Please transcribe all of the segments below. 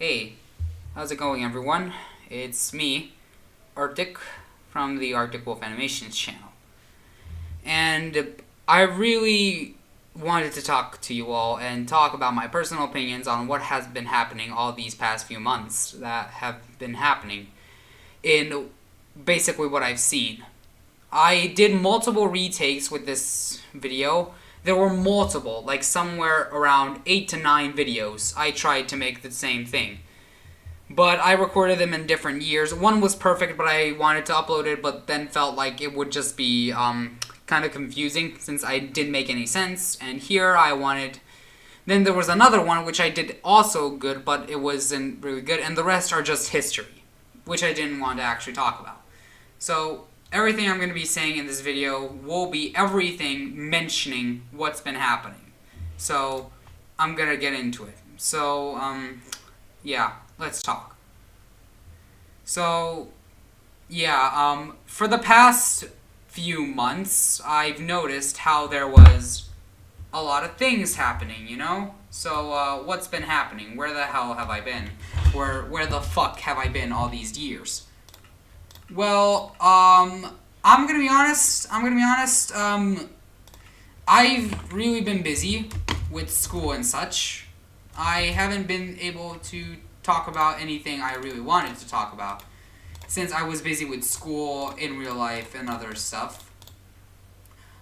Hey, how's it going, everyone? It's me, Arctic, from the Arctic Wolf Animations channel. And I really wanted to talk to you all and talk about my personal opinions on what has been happening all these past few months that have been happening in basically what I've seen. I did multiple retakes with this video. There were multiple, like somewhere around 8 to 9 videos I tried to make the same thing. But I recorded them in different years. One was perfect, but I wanted to upload it, but then felt like it would just be kind of confusing since I didn't make any sense. And here I wanted... Then there was another one which I did also good, but it wasn't really good. And the rest are just history, which I didn't want to actually talk about. So everything I'm going to be saying in this video will be everything mentioning what's been happening. So I'm going to get into it. So, yeah, let's talk. So, yeah, for the past few months, I've noticed how there was a lot of things happening, you know? So, what's been happening? Where the hell have I been? Where the fuck have I been all these years? Well, I'm gonna be honest, I've really been busy with school and such. I haven't been able to talk about anything I really wanted to talk about, since I was busy with school, in real life, and other stuff.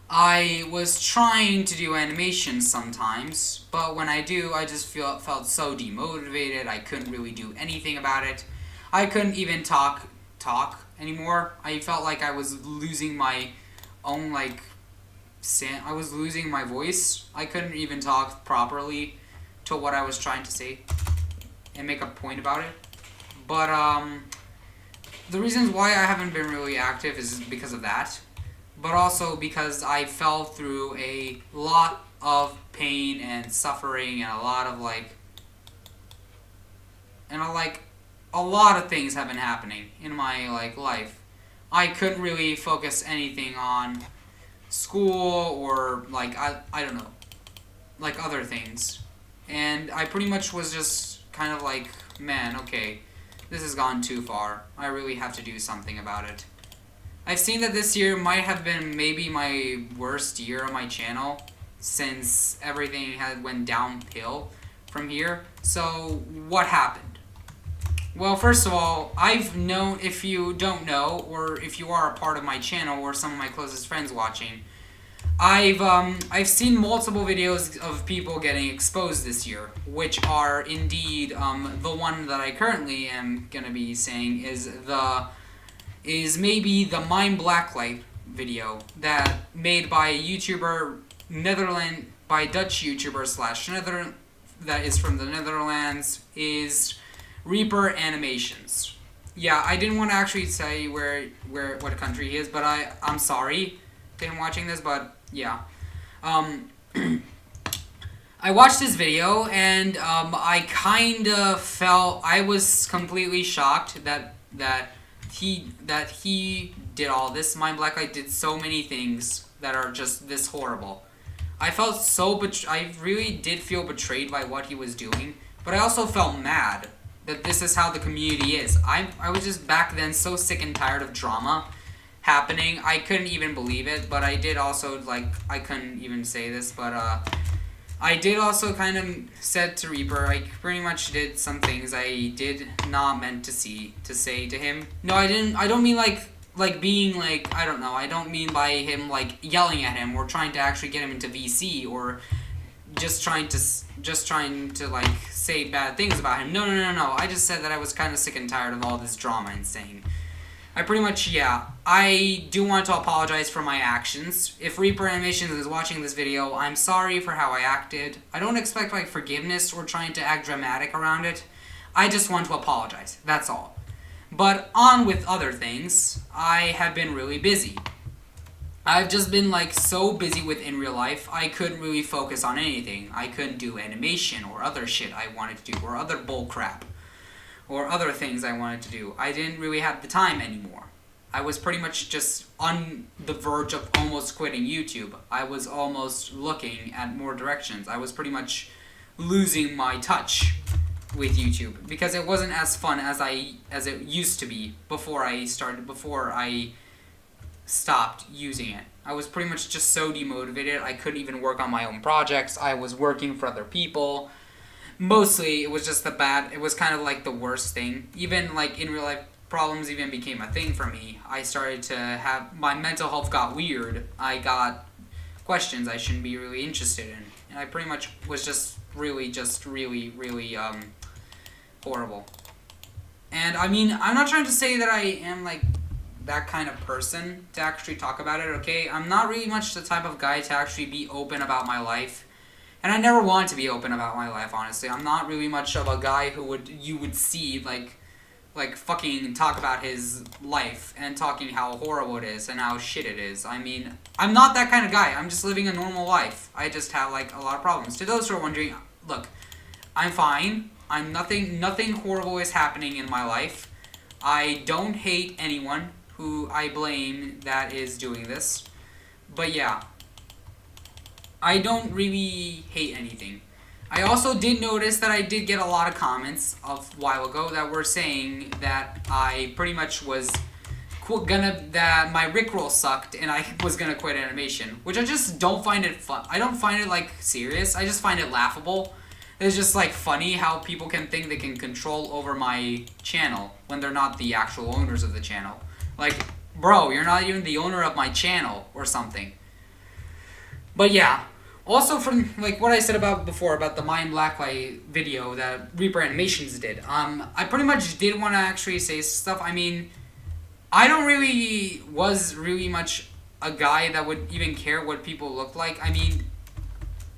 I was trying to do animation sometimes, but when I do, I just felt so demotivated. I couldn't really do anything about it. I couldn't even talk anymore. I felt like I was losing my own, I was losing my voice. I couldn't even talk properly to what I was trying to say and make a point about it. But, the reasons why I haven't been really active is because of that, but also because I fell through a lot of pain and suffering and a lot of, a lot of things have been happening in my, life. I couldn't really focus anything on school or, I don't know, other things. And I pretty much was just kind of like, man, okay, this has gone too far. I really have to do something about it. I've seen that this year might have been maybe my worst year on my channel, since everything had went downhill from here. So, what happened? Well, first of all, I've known, if you don't know, or if you are a part of my channel, or some of my closest friends watching, I've seen multiple videos of people getting exposed this year, which are indeed, the one that I currently am gonna be saying is maybe the Mine Blacklight video that made by a YouTuber, by Dutch YouTuber slash Netherlands, that is from the Netherlands, is Reaper Animations. Yeah, I didn't want to actually say what country he is, but I'm sorry to him watching this, but yeah. I watched this video, and I kind of felt, I was completely shocked that he did all this. Mine Blacklight did so many things that are just this horrible. I felt I really did feel betrayed by what he was doing, but I also felt mad that this is how the community is. I was just back then so sick and tired of drama happening. I couldn't even believe it, but I did also, I couldn't even say this, but, I did also kind of said to Reaper, I pretty much did some things I did not meant to say to him. No, I didn't, I don't mean, being, I don't know, I don't mean by him, yelling at him or trying to actually get him into VC or just trying to, say bad things about him. No, I just said that I was kind of sick and tired of all this drama and saying. I pretty much, yeah, I do want to apologize for my actions. If Reaper Animations is watching this video, I'm sorry for how I acted. I don't expect, forgiveness or trying to act dramatic around it. I just want to apologize, that's all. But on with other things, I have been really busy. I've just been, so busy with in real life, I couldn't really focus on anything. I couldn't do animation or other shit I wanted to do, or other bullcrap, or other things I wanted to do. I didn't really have the time anymore. I was pretty much just on the verge of almost quitting YouTube. I was almost looking at more directions. I was pretty much losing my touch. with YouTube because it wasn't as fun as it used to be before I stopped using it. I was pretty much just so demotivated. I couldn't even work on my own projects. I was working for other people. Mostly, it was just it was kind of like the worst thing. Even like in real life, problems even became a thing for me. I started to have, my mental health got weird. I got questions I shouldn't be really interested in. And I pretty much was just really horrible. And I mean, I'm not trying to say that I am like that kind of person to actually talk about it, okay? I'm not really much the type of guy to actually be open about my life. And I never want to be open about my life, honestly. I'm not really much of a guy who you would see like fucking talk about his life and talking how horrible it is and how shit it is. I mean, I'm not that kind of guy. I'm just living a normal life. I just have like a lot of problems. To those who are wondering, look, I'm fine. I'm nothing horrible is happening in my life. I don't hate anyone who I blame that is doing this. But yeah, I don't really hate anything. I also did notice that I did get a lot of comments a while ago that were saying that I pretty much was that my Rickroll sucked and I was gonna quit animation, which I just don't find it fun. I don't find it like serious. I just find it laughable. It's just like funny how people can think they can control over my channel when they're not the actual owners of the channel. Like, bro, you're not even the owner of my channel or something. But yeah. Also, from like what I said about before about the Mind Blacklight video that Reaper Animations did, I pretty much did want to actually say stuff. I mean, I don't was really much a guy that would even care what people looked like. I mean,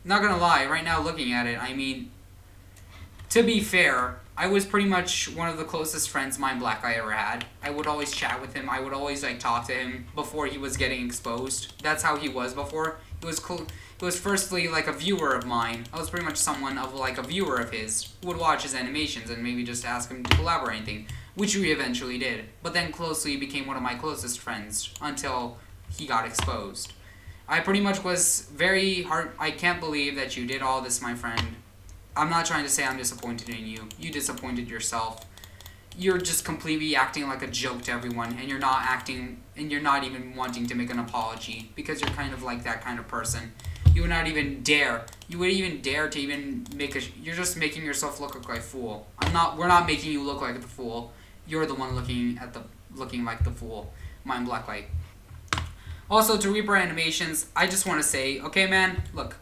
not gonna lie, right now looking at it, I mean, to be fair, I was pretty much one of the closest friends Mind Black I ever had. I would always chat with him. I would always like talk to him before he was getting exposed. That's how he was before. He was cool. He was firstly like a viewer of mine. I was pretty much someone of like a viewer of his who would watch his animations and maybe just ask him to collab or anything, which we eventually did. But then closely became one of my closest friends until he got exposed. I pretty much was very hard. I can't believe that you did all this, my friend. I'm not trying to say I'm disappointed in you. You disappointed yourself. You're just completely acting like a joke to everyone, and you're not even wanting to make an apology because you're kind of like that kind of person. You would not even dare. You wouldn't even dare to even you're just making yourself look like a fool. We're not making you look like the fool. You're the one looking like the fool. Mind Blacklight. Also, to Reaper Animations, I just want to say, okay, man, look.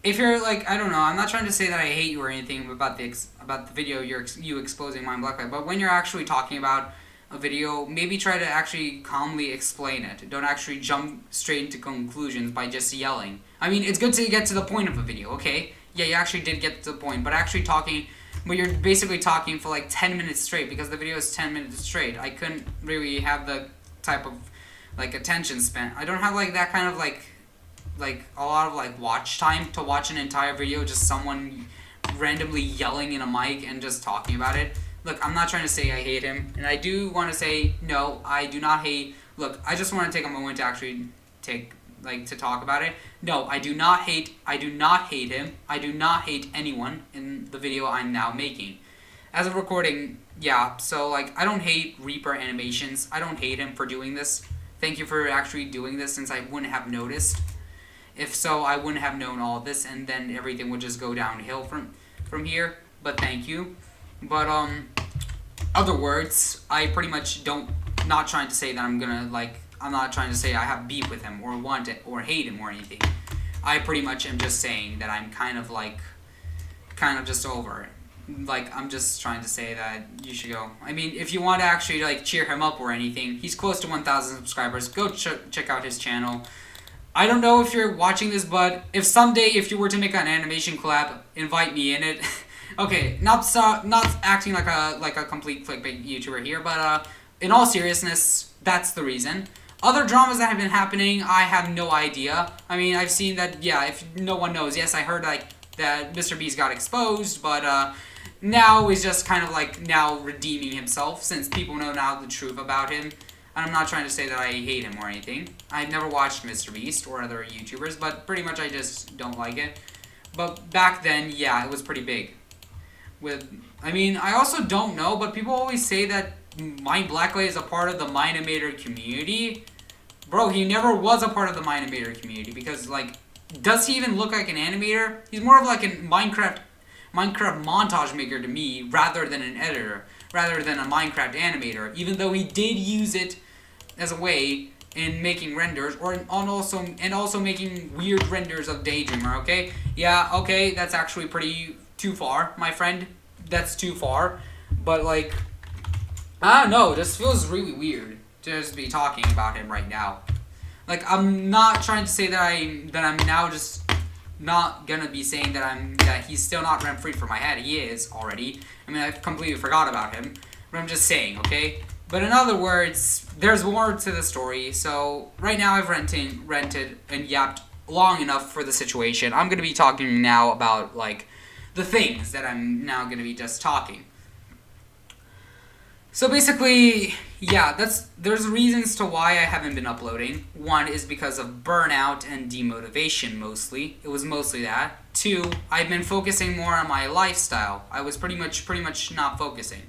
If you're like, I don't know, I'm not trying to say that I hate you or anything about the video you exposing Mind Blacklight, but when you're actually talking about a video, maybe try to actually calmly explain it. Don't actually jump straight into conclusions by just yelling. I mean, it's good to get to the point of a video, okay? Yeah, you actually did get to the point, but you're basically talking for like 10 minutes straight because the video is 10 minutes straight. I couldn't really have the type of like attention span. I don't have like that kind of like a lot of like watch time to watch an entire video, just someone randomly yelling in a mic and just talking about it. Look, I'm not trying to say I hate him, and I do want to say, no, I do not hate, look, I just want to take a moment to actually to talk about it. No, I do not hate him, I do not hate anyone in the video I'm now making. As of recording, yeah, so like, I don't hate Reaper Animations, I don't hate him for doing this. Thank you for actually doing this, since I wouldn't have noticed. If so, I wouldn't have known all of this, and then everything would just go downhill from here, but thank you. But, other words, I pretty much not trying to say that I'm not trying to say I have beef with him, or want it, or hate him, or anything. I pretty much am just saying that I'm kind of just over it. Like, I'm just trying to say that you should go. I mean, if you want to actually, like, cheer him up or anything, he's close to 1,000 subscribers. Go check out his channel. I don't know if you're watching this, but if someday, if you were to make an animation collab, invite me in it. Okay, not acting like a complete clickbait YouTuber here, but in all seriousness, that's the reason. Other dramas that have been happening, I have no idea. I mean, I've seen that, yeah, if no one knows, yes, I heard that Mr. Beast got exposed, but now he's just kind of like now redeeming himself, since people know now the truth about him. And I'm not trying to say that I hate him or anything. I've never watched Mr. Beast or other YouTubers, but pretty much I just don't like it. But back then, yeah, it was pretty big. I mean, I also don't know, but people always say that Mind Blacklight is a part of the Mine-Emator community. Bro, he never was a part of the Mine-Emator community because, like, does he even look like an animator? He's more of like a Minecraft montage maker to me rather than an editor, rather than a Minecraft animator, even though he did use it as a way in making renders and also making weird renders of Daydreamer, okay? Yeah, okay, that's actually pretty too far, my friend. That's too far. But like, I don't know, this feels really weird to just be talking about him right now. Like, I'm not trying to say that I'm now just not gonna be saying that he's still not rent-free for my head. He is already. I mean, I've completely forgot about him. But I'm just saying, okay? But in other words, there's more to the story. So right now I've rented and yapped long enough for the situation. I'm gonna be talking now about like the things that I'm now gonna be just talking. So basically, yeah, there's reasons to why I haven't been uploading. One is because of burnout and demotivation mostly. It was mostly that. Two, I've been focusing more on my lifestyle. I was pretty much not focusing.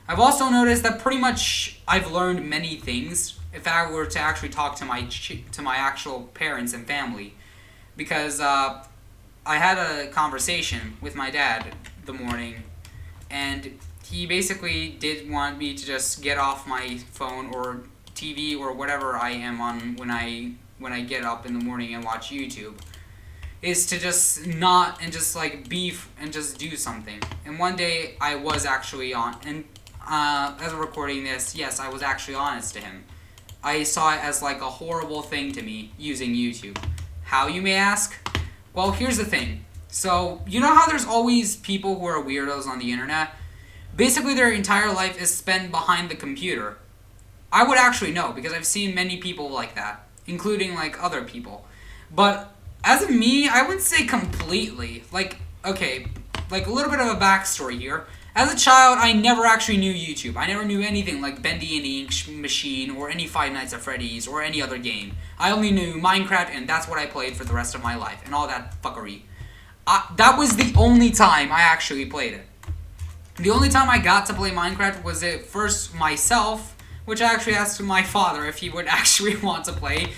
I've also noticed that pretty much I've learned many things if I were to actually talk to my actual parents and family, because I had a conversation with my dad the morning, and he basically did want me to just get off my phone or TV or whatever I am on when I get up in the morning and watch YouTube, is to just not and just like beef and just do something. And one day I was actually on, and as I'm recording this, yes, I was actually honest to him. I saw it as like a horrible thing to me using YouTube. How, you may ask? Well, here's the thing. So, you know how there's always people who are weirdos on the internet? Basically, their entire life is spent behind the computer. I would actually know, because I've seen many people like that, including like other people. But as of me, I wouldn't say completely. Like, okay, like a little bit of a backstory here. As a child, I never actually knew YouTube. I never knew anything like Bendy and the Ink Machine or any Five Nights at Freddy's or any other game. I only knew Minecraft, and that's what I played for the rest of my life, and all that fuckery. That was the only time I actually played it. The only time I got to play Minecraft was at first myself, which I actually asked my father if he would actually want to play.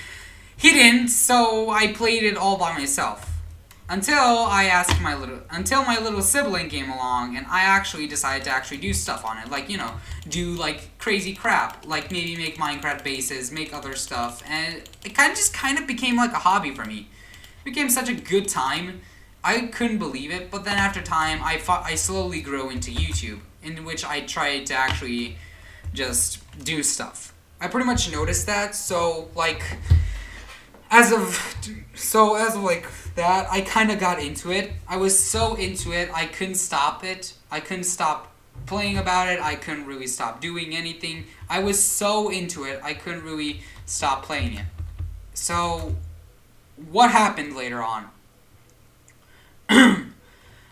He didn't, so I played it all by myself. Until my little sibling came along, and I actually decided to actually do stuff on it. Like, you know, do like crazy crap. Like maybe make Minecraft bases, make other stuff. And it kind of became like a hobby for me. It became such a good time. I couldn't believe it, but then after time, I slowly grew into YouTube, in which I tried to actually just do stuff. I pretty much noticed that, so like, as of like that, I kind of got into it. I was so into it, I couldn't stop it. I couldn't stop playing about it. I couldn't really stop doing anything. I was so into it, I couldn't really stop playing it. So, what happened later on?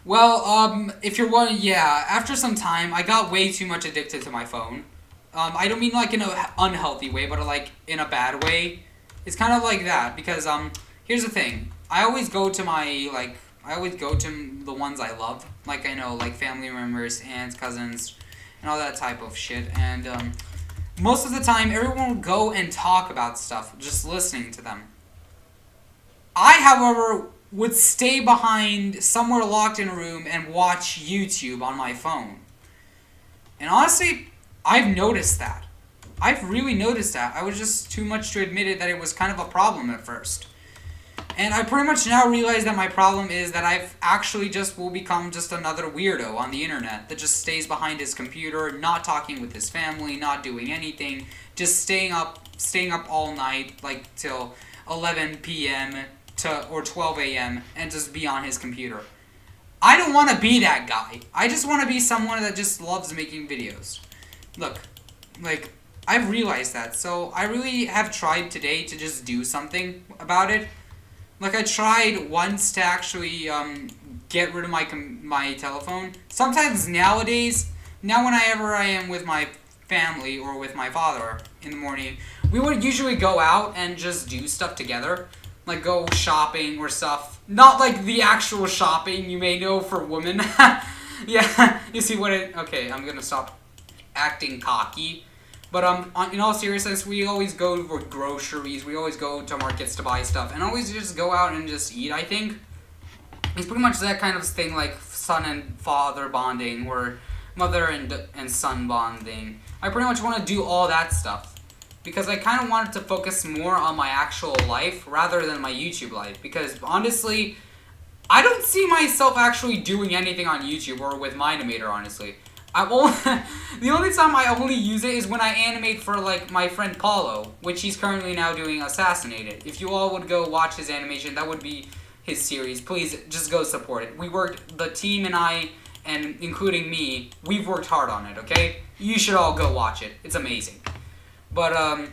Well, if you're wondering, yeah, after some time, I got way too much addicted to my phone. I don't mean like in an unhealthy way, but like in a bad way. It's kind of like that, because, here's the thing. I always go to the ones I love. Like, I know, like, family members, aunts, cousins, and all that type of shit. And, most of the time, everyone will go and talk about stuff, just listening to them. I, however, would stay behind somewhere locked in a room and watch YouTube on my phone. And honestly, I've noticed that. I've really noticed that. I was just too much to admit it that it was kind of a problem at first. And I pretty much now realize that my problem is that I've actually will become just another weirdo on the internet that just stays behind his computer, not talking with his family, not doing anything, just staying up all night, like till 11 p.m. or 12 a.m. and just be on his computer. I don't want to be that guy. I just want to be someone that just loves making videos. Look, like, I've realized that, so I really have tried today to just do something about it. Like, I tried once to actually get rid of my telephone. Sometimes nowadays, whenever I am with my family or with my father in the morning, we would usually go out and just do stuff together. Like, go shopping or stuff. Not like the actual shopping you may know for women. Yeah, you see what it... Okay, I'm gonna stop acting cocky. But in all seriousness, we always go for groceries, we always go to markets to buy stuff, and always just go out and just eat, I think. It's pretty much that kind of thing, like son and father bonding, or mother and son bonding. I pretty much want to do all that stuff. Because I kind of wanted to focus more on my actual life, rather than my YouTube life. Because, honestly, I don't see myself actually doing anything on YouTube, or with Minimator, honestly. The only time I only use it is when I animate for, like, my friend Paulo, which he's currently now doing Assassinated. If you all would go watch his animation, that would be his series. Please, just go support it. We worked, the team and I, and including me, we've worked hard on it, okay? You should all go watch it. It's amazing. But,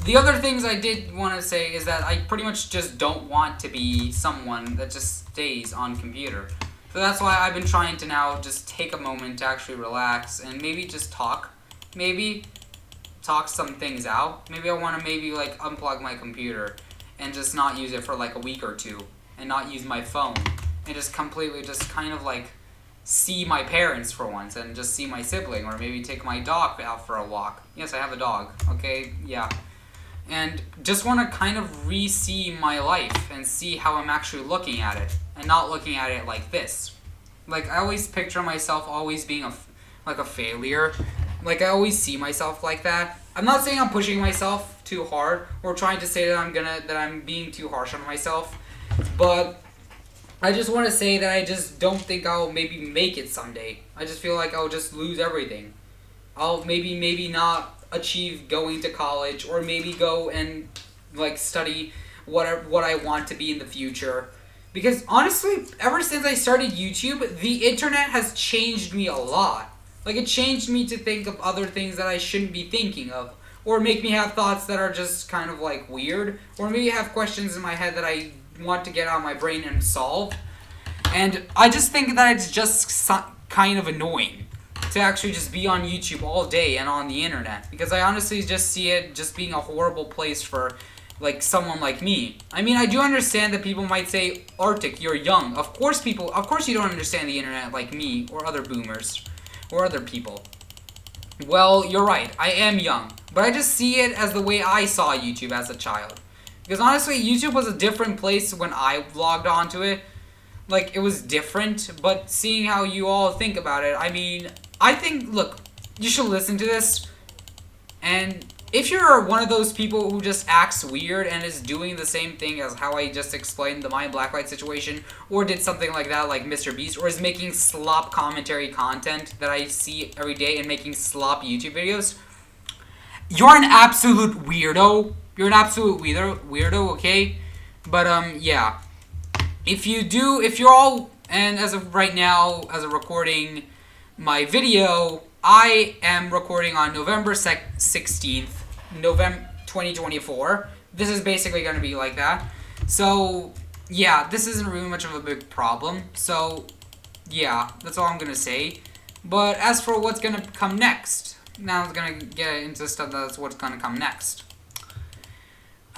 the other things I did want to say is that I pretty much just don't want to be someone that just stays on computer. So that's why I've been trying to now just take a moment to actually relax and maybe just talk. Maybe talk some things out. Maybe I want to like unplug my computer and just not use it for like a week or two and not use my phone and just completely just kind of like see my parents for once and just see my sibling, or maybe take my dog out for a walk. Yes, I have a dog. Okay, yeah. And just want to kind of re-see my life and see how I'm actually looking at it, and not looking at it like this. Like, I always picture myself always being a failure. Like, I always see myself like that. I'm not saying I'm pushing myself too hard, or trying to say that I'm being too harsh on myself, but I just want to say that I just don't think I'll maybe make it someday. I just feel like I'll just lose everything. I'll maybe not achieve going to college, or maybe go and like study what I want to be in the future. Because honestly, ever since I started YouTube, the internet has changed me a lot. Like, it changed me to think of other things that I shouldn't be thinking of, or make me have thoughts that are just kind of like weird, or maybe have questions in my head that I want to get out of my brain and solve. And I just think that it's just kind of annoying to actually just be on YouTube all day and on the internet, because I honestly just see it just being a horrible place for like someone like me. I mean, I do understand that people might say, Arctic, you're young. Of course you don't understand the internet like me, or other boomers, or other people. Well, you're right, I am young, but I just see it as the way I saw YouTube as a child. Because honestly, YouTube was a different place when I logged onto it. Like, it was different, but seeing how you all think about it, I mean, I think, look, you should listen to this, and if you're one of those people who just acts weird and is doing the same thing as how I just explained the My Blacklight situation, or did something like that like Mr. Beast, or is making slop commentary content that I see every day and making slop YouTube videos, you're an absolute weirdo. You're an absolute weirdo, okay? But, yeah. If you're all, and as of right now, as of recording my video, I am recording on November 16th, November 2024. This is basically going to be like that. So, yeah, this isn't really much of a big problem. So, yeah, that's all I'm going to say. But as for what's going to come next, now I'm going to get into stuff that's what's going to come next.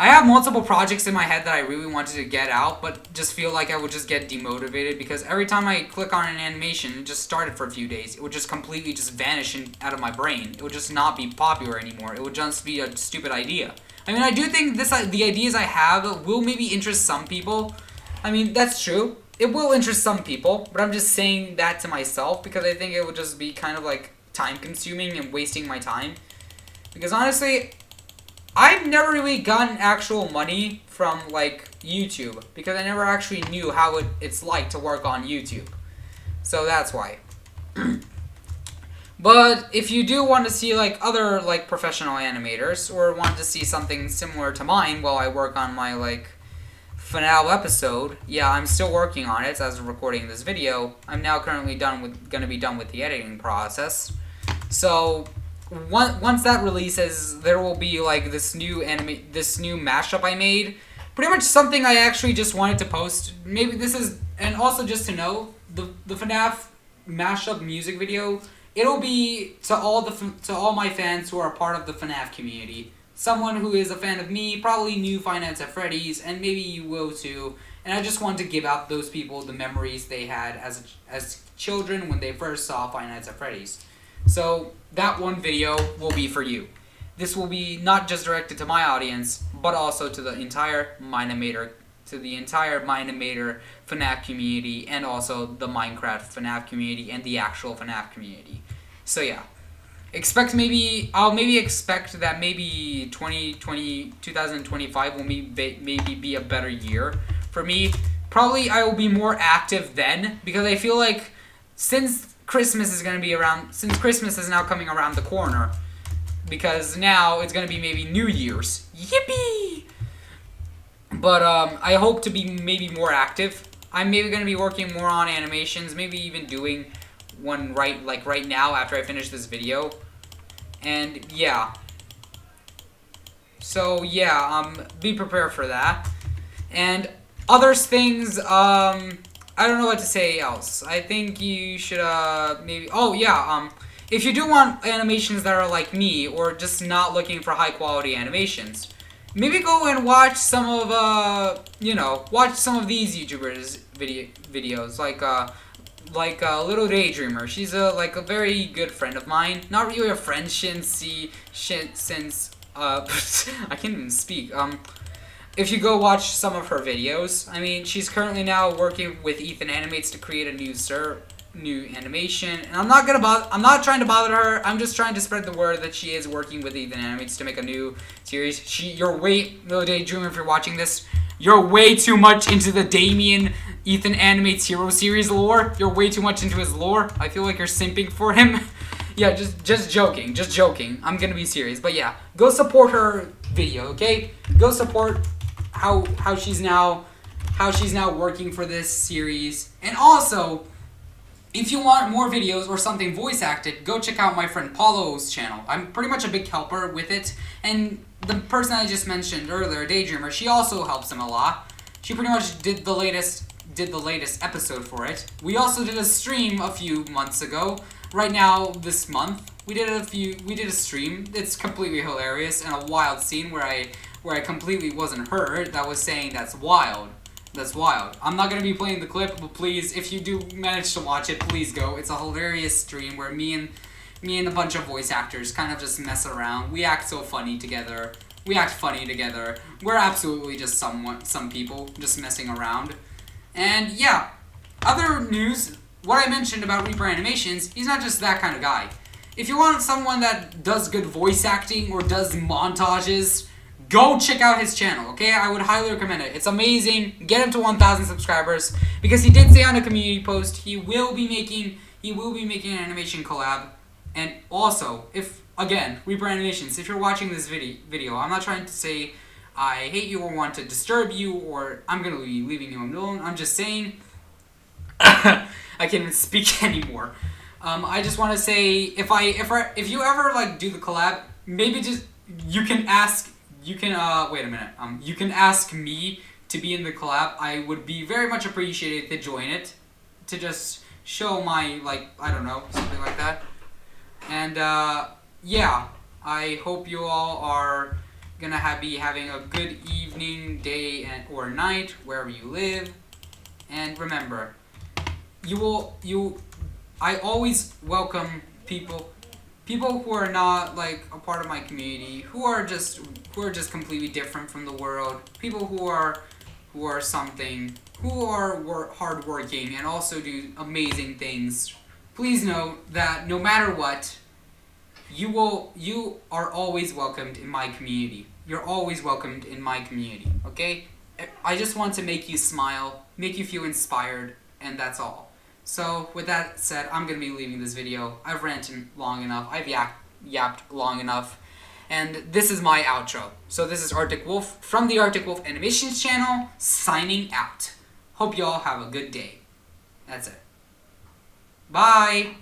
I have multiple projects in my head that I really wanted to get out, but just feel like I would just get demotivated, because every time I click on an animation, it just started for a few days, it would just completely just vanish out of my brain. It would just not be popular anymore. It would just be a stupid idea. I mean, I do think the ideas I have will maybe interest some people. I mean, that's true. It will interest some people, but I'm just saying that to myself because I think it would just be kind of like time-consuming and wasting my time. Because honestly, I've never really gotten actual money from, like, YouTube, because I never actually knew how it's like to work on YouTube. So that's why. But if you do want to see, like, other, like, professional animators, or want to see something similar to mine while I work on my, like, finale episode, yeah, I'm still working on it as of recording this video. I'm now currently gonna be done with the editing process. So once that releases, there will be like this new mashup I made. Pretty much something I actually just wanted to post. Maybe this is, and also just to know, the FNAF mashup music video, it'll be to all my fans who are a part of the FNAF community. Someone who is a fan of me, probably knew Five Nights at Freddy's, and maybe you will too. and I just want to give out those people the memories they had as children when they first saw Five Nights at Freddy's. So that one video will be for you. This will be not just directed to my audience, but also to the entire Minemator, FNAF community, and also the Minecraft FNAF community and the actual FNAF community. So yeah, I'll maybe expect that maybe 2025 will maybe be a better year for me. Probably I will be more active then, because I feel like since Christmas is now coming around the corner, because now it's going to be maybe New Year's. Yippee! But I hope to be maybe more active. I'm maybe going to be working more on animations, maybe even doing one right now after I finish this video. And yeah. So yeah, be prepared for that. And other things, I don't know what to say else. I think you should maybe, oh yeah, if you do want animations that are like me, or just not looking for high quality animations, maybe go and watch some of watch some of these YouTubers videos, like Little Daydreamer. She's a very good friend of mine. Not really a friend since I can't even speak. If you go watch some of her videos, I mean, she's currently now working with Ethan Animates to create a new animation, and I'm not trying to bother her. I'm just trying to spread the word that she is working with Ethan Animates to make a new series. Little Daydreamer, if you're watching this, you're way too much into the Damien Ethan Animates Hero Series lore. You're way too much into his lore. I feel like you're simping for him. Yeah, just joking. I'm gonna be serious, but yeah, go support her video, okay? Go support how she's now working for this series. And also, if you want more videos or something voice acted, go check out my friend Paulo's channel. I'm pretty much a big helper with it, and the person I just mentioned earlier, Daydreamer, she also helps him a lot. She pretty much did the latest episode for it. We also did a stream a few months ago. Right now, this month, we did a stream. It's completely hilarious, and a wild scene where I completely wasn't heard. That was saying that's wild. That's wild. I'm not going to be playing the clip, but please, if you do manage to watch it, please go. It's a hilarious stream where me and a bunch of voice actors kind of just mess around. We act so funny together. We act funny together. We're absolutely just some people just messing around. And yeah, other news, what I mentioned about Reaper Animations, he's not just that kind of guy. If you want someone that does good voice acting or does montages, go check out his channel, okay? I would highly recommend it. It's amazing. Get him to 1,000 subscribers, because he did say on a community post he will be making an animation collab. And also, Reaper Animations, if you're watching this video, I'm not trying to say I hate you or want to disturb you or I'm gonna be leaving you alone. I'm just saying I can't even speak anymore. I just want to say if you ever do the collab, maybe just you can ask me to be in the collab. I would be very much appreciated to join it, to just show my, I don't know, something like that. And yeah, I hope you all are gonna be having a good evening, day, or night wherever you live. And remember, I always welcome people who are not a part of my community, who are just completely different from the world, people who are something, who are hardworking and also do amazing things. Please know that no matter what, you are always welcomed in my community. You're always welcomed in my community, okay? I just want to make you smile, make you feel inspired, and that's all. So, with that said, I'm going to be leaving this video. I've ranted long enough. I've yapped long enough. And this is my outro. So this is Arctic Wolf from the Arctic Wolf Animations channel, signing out. Hope you all have a good day. That's it. Bye!